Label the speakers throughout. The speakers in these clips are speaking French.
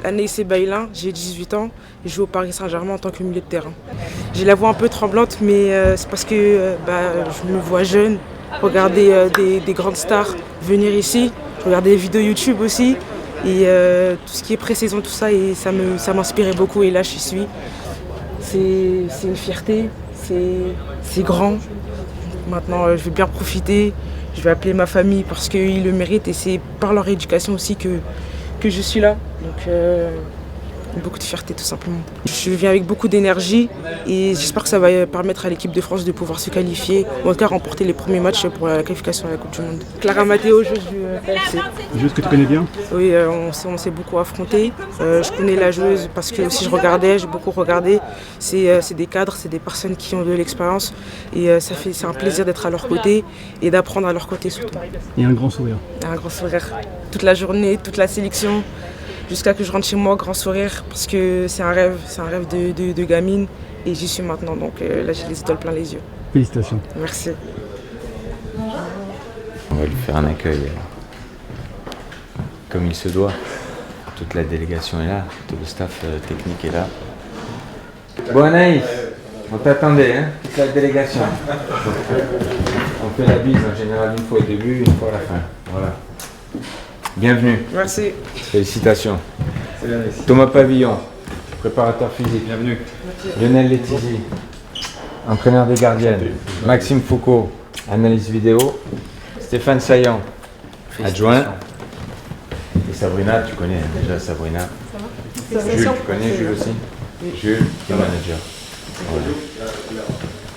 Speaker 1: Anaïs Bailin, j'ai 18 ans et je joue au Paris Saint-Germain en tant que milieu de terrain. J'ai la voix un peu tremblante, mais c'est parce que je me vois jeune, regarder des grandes stars venir ici, je regarde des vidéos YouTube aussi, et tout ce qui est pré-saison, tout ça, et ça m'inspirait beaucoup, et là j'y suis. C'est une fierté, c'est grand. Maintenant, je vais bien profiter, je vais appeler ma famille parce qu'ils le méritent, et c'est par leur éducation aussi que je suis là. Donc beaucoup de fierté tout simplement. Je viens avec beaucoup d'énergie et j'espère que ça va permettre à l'équipe de France de pouvoir se qualifier, ou en tout cas remporter les premiers matchs pour la qualification à la Coupe du Monde. Clara Matteo, joueuse du PFC.
Speaker 2: Joueuse que tu connais bien?
Speaker 1: Oui, on s'est beaucoup affrontés. Je connais la joueuse parce que aussi j'ai beaucoup regardé. C'est des cadres, c'est des personnes qui ont de l'expérience et c'est un plaisir d'être à leur côté et d'apprendre à leur côté surtout.
Speaker 2: Et un grand sourire.
Speaker 1: Un grand sourire. Toute la journée, toute la sélection. Jusqu'à que je rentre chez moi, grand sourire, parce que c'est un rêve de gamine et j'y suis maintenant, donc là j'ai les étoiles plein les yeux.
Speaker 2: Félicitations.
Speaker 1: Merci.
Speaker 3: On va lui faire un accueil comme il se doit. Toute la délégation est là, tout le staff technique est là. Bon Anaïs, on t'attendait, hein, toute la délégation. On fait la bise en général une fois au début, une fois à la fin. Voilà. Bienvenue.
Speaker 1: Merci.
Speaker 3: Félicitations. Thomas Pavillon, préparateur physique.
Speaker 2: Bienvenue.
Speaker 3: Lionel Letizy, entraîneur des gardiennes. Maxime Foucault, analyse vidéo. Stéphane Saillant, adjoint. Et Sabrina, tu connais déjà Sabrina. Jules, tu connais Jules aussi? Jules, qui est manager. Voilà.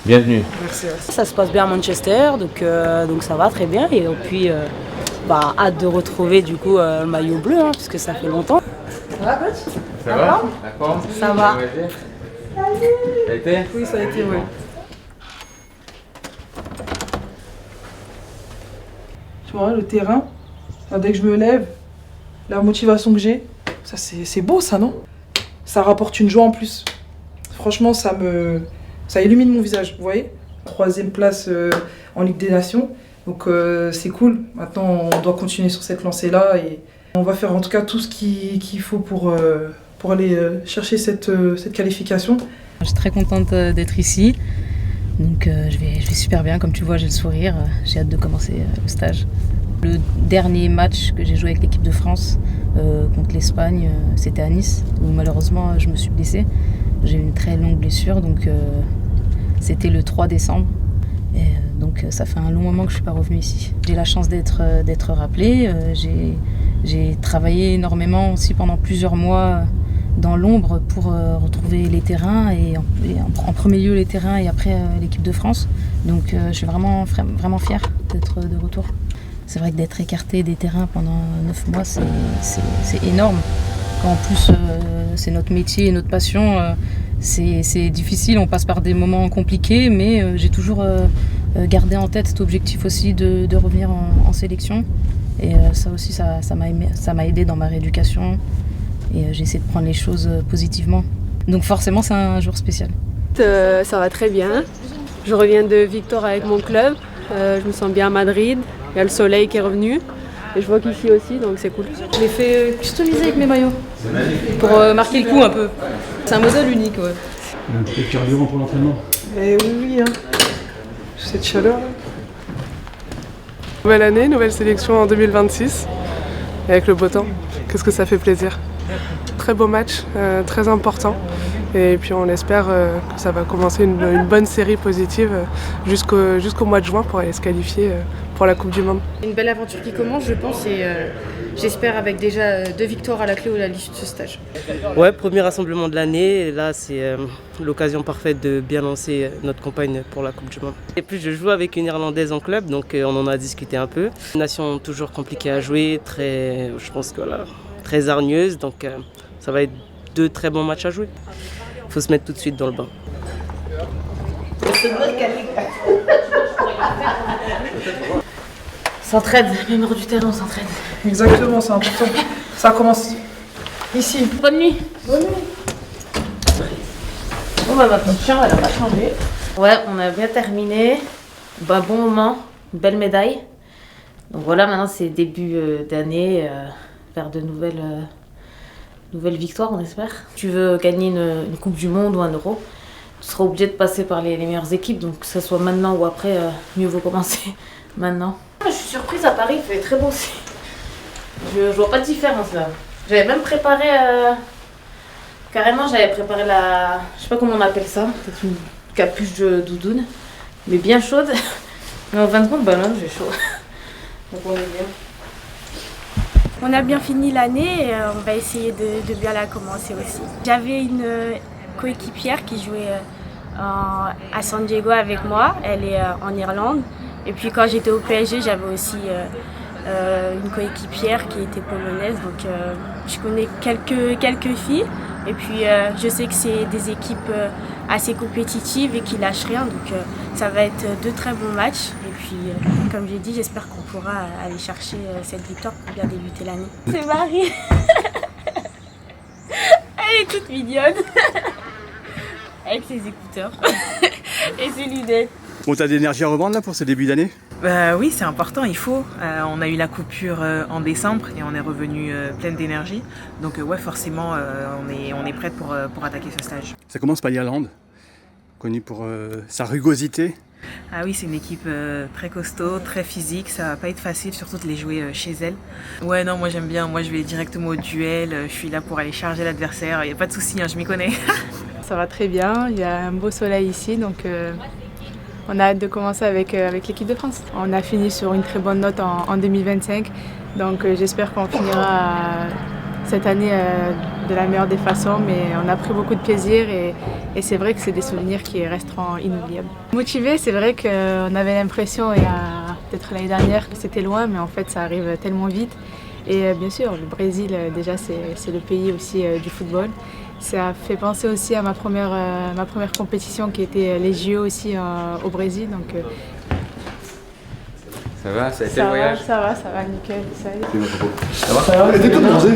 Speaker 3: Bienvenue.
Speaker 1: Merci.
Speaker 4: Ça se passe bien à Manchester, donc ça va très bien. Et puis, hâte de retrouver du coup le maillot bleu, hein, parce que ça fait longtemps. Ça va, coach?
Speaker 3: Ça va? La forme?
Speaker 4: Ça va.
Speaker 3: Ça a été?
Speaker 1: Oui, ça a été, oui. Tu vois, le terrain, dès que je me lève, la motivation que j'ai, ça c'est beau ça, non? Ça rapporte une joie en plus. Franchement, ça illumine mon visage, vous voyez? 3e place en Ligue des Nations, donc c'est cool. Maintenant, on doit continuer sur cette lancée-là et on va faire en tout cas tout ce qu'il faut pour aller chercher cette qualification.
Speaker 4: Je suis très contente d'être ici, donc je vais super bien. Comme tu vois, j'ai le sourire, j'ai hâte de commencer le stage. Le dernier match que j'ai joué avec l'équipe de France contre l'Espagne, c'était à Nice, où malheureusement je me suis blessée. J'ai eu une très longue blessure, donc c'était le 3 décembre. Et, donc ça fait un long moment que je ne suis pas revenue ici. J'ai la chance d'être rappelée. J'ai travaillé énormément aussi pendant plusieurs mois dans l'ombre pour retrouver les terrains, et en premier lieu les terrains et après l'équipe de France. Donc je suis vraiment fière d'être de retour. C'est vrai que d'être écartée des terrains pendant 9 mois, c'est énorme. Quand en plus c'est notre métier et notre passion, c'est difficile, on passe par des moments compliqués, mais j'ai toujours gardé en tête cet objectif aussi de revenir en sélection. Et ça aussi, ça m'a aidé dans ma rééducation, et j'ai essayé de prendre les choses positivement. Donc forcément, c'est un jour spécial.
Speaker 5: Ça va très bien. Je reviens de victoire avec mon club. Je me sens bien à Madrid. Il y a le soleil qui est revenu. Et je vois qu'ici aussi, donc c'est cool.
Speaker 6: Je l'ai fait customiser avec mes maillots. Pour marquer le coup un peu. C'est un modèle unique, ouais.
Speaker 2: Il y a un petit peu de carburant pour l'entraînement.
Speaker 1: Eh oui, hein. Cette chaleur là.
Speaker 7: Nouvelle année, nouvelle sélection en 2026. Et avec le beau temps, qu'est-ce que ça fait plaisir. Très beau match, très important. Et puis on espère que ça va commencer une bonne série positive jusqu'au mois de juin pour aller se qualifier pour la Coupe du Monde.
Speaker 6: Une belle aventure qui commence, je pense, et j'espère avec déjà 2 victoires à la clé ou à l'issue de ce stage.
Speaker 8: Ouais, premier rassemblement de l'année, et là c'est l'occasion parfaite de bien lancer notre campagne pour la Coupe du Monde. Et puis je joue avec une Irlandaise en club, donc on en a discuté un peu. Une nation toujours compliquée à jouer, je pense que voilà, très hargneuse, donc ça va être 2 très bons matchs à jouer. Il faut se mettre tout de suite dans le bain.
Speaker 4: S'entraide, même hors du terrain, on s'entraide.
Speaker 9: Exactement, c'est important. Ça commence ici.
Speaker 4: Bonne nuit. Bonne nuit. Bon bah ma petite chambre, elle a pas changé. Ouais, on a bien terminé. Bah, bon moment, une belle médaille. Donc voilà, maintenant c'est début d'année, vers de nouvelles victoires, on espère. Tu veux gagner une Coupe du Monde ou un Euro, tu seras obligé de passer par les meilleures équipes, donc que ce soit maintenant ou après, mieux vaut commencer maintenant. Je suis surprise, à Paris, il fait très beau aussi. Je vois pas de différence là. J'avais même préparé, carrément j'avais préparé je sais pas comment on appelle ça, peut-être une capuche de doudoune, mais bien chaude. Mais en fin de compte, bah non, j'ai chaud. Donc on est bien.
Speaker 10: On a bien fini l'année et on va essayer de bien la commencer aussi. J'avais une coéquipière qui jouait à San Diego avec moi, elle est en Irlande. Et puis quand j'étais au PSG, j'avais aussi une coéquipière qui était polonaise, donc je connais quelques filles. Et puis je sais que c'est des équipes assez compétitives et qui lâchent rien, donc ça va être 2 très bons matchs. Et puis comme j'ai dit, j'espère qu'on pourra aller chercher cette victoire pour bien débuter l'année. C'est Marie. Elle est toute mignonne. Avec ses écouteurs et ses lunettes.
Speaker 2: Bon, t'as de l'énergie à revendre là pour ce début d'année?
Speaker 1: Oui, c'est important, il faut. On a eu la coupure en décembre et on est revenu pleine d'énergie. Donc ouais, forcément, on est prête pour attaquer ce stage.
Speaker 2: Ça commence par l'Irlande, connue pour sa rugosité.
Speaker 1: Ah oui, c'est une équipe très costaud, très physique, ça va pas être facile, surtout de les jouer chez elle. Ouais, non, moi j'aime bien, moi je vais directement au duel, je suis là pour aller charger l'adversaire, il n'y a pas de souci, hein, je m'y connais.
Speaker 5: Ça va très bien, il y a un beau soleil ici, donc on a hâte de commencer avec l'équipe de France. On a fini sur une très bonne note en 2025, donc j'espère qu'on finira cette année de la meilleure des façons, mais on a pris beaucoup de plaisir et c'est vrai que c'est des souvenirs qui resteront inoubliables. Motivé, c'est vrai qu'on avait l'impression, il y a peut-être l'année dernière, que c'était loin, mais en fait ça arrive tellement vite. Et bien sûr, le Brésil, déjà, c'est le pays aussi du football. Ça fait penser aussi à ma première compétition qui était les JO aussi au Brésil. Donc,
Speaker 3: ça va, ça a été le voyage?
Speaker 5: Ça va, nickel.
Speaker 3: Ça va?
Speaker 9: T'es tout bronzé.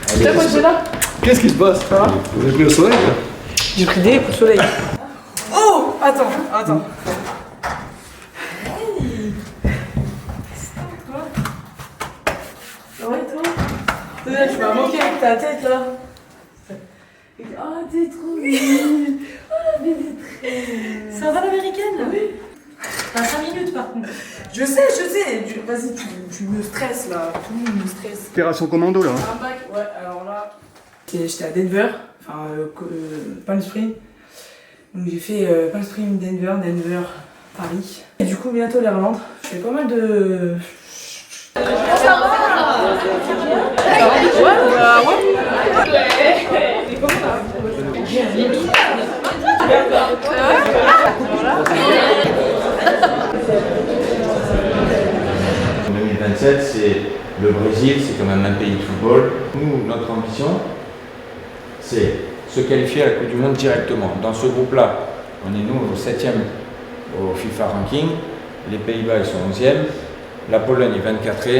Speaker 5: Tiens, moi je suis là.
Speaker 9: Qu'est-ce qui se passe? Ça va? Vous avez pris le soleil là?
Speaker 1: J'ai pris des coups de soleil. Oh, attends. Tu m'as manqué avec ta tête là. Oh, t'es trop mignonne. Oh, mais t'es très...
Speaker 4: Ça va l'américaine?
Speaker 1: Oui.
Speaker 4: T'as 5 minutes par contre.
Speaker 1: Je sais. Vas-y, tu me stresses là. Tout le monde me stresse.
Speaker 2: Opération commando là.
Speaker 1: Un bac, ouais, alors là. J'étais à Denver, enfin Palm Springs. Donc j'ai fait Palm Springs, Denver, Paris. Et du coup, bientôt l'Irlande. Je fais pas mal de.
Speaker 3: En 2027, c'est le Brésil, c'est quand même un pays de football. Nous, notre ambition, c'est se qualifier à la Coupe du Monde directement. Dans ce groupe-là, on est nous au 7e au FIFA Ranking, les Pays-Bas ils sont 11e, la Pologne est 24e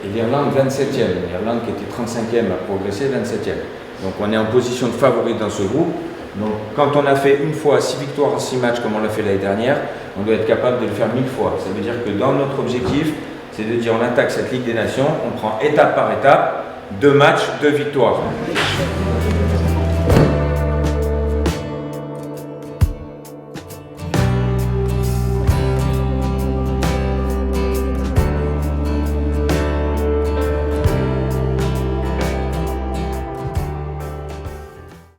Speaker 3: et l'Irlande 27e. L'Irlande qui était 35e a progressé 27e. Donc on est en position de favori dans ce groupe. Donc quand on a fait une fois 6 victoires en 6 matchs comme on l'a fait l'année dernière, on doit être capable de le faire 1000 fois. Ça veut dire que dans notre objectif, c'est de dire on attaque cette Ligue des Nations, on prend étape par étape, 2 matchs, 2 victoires.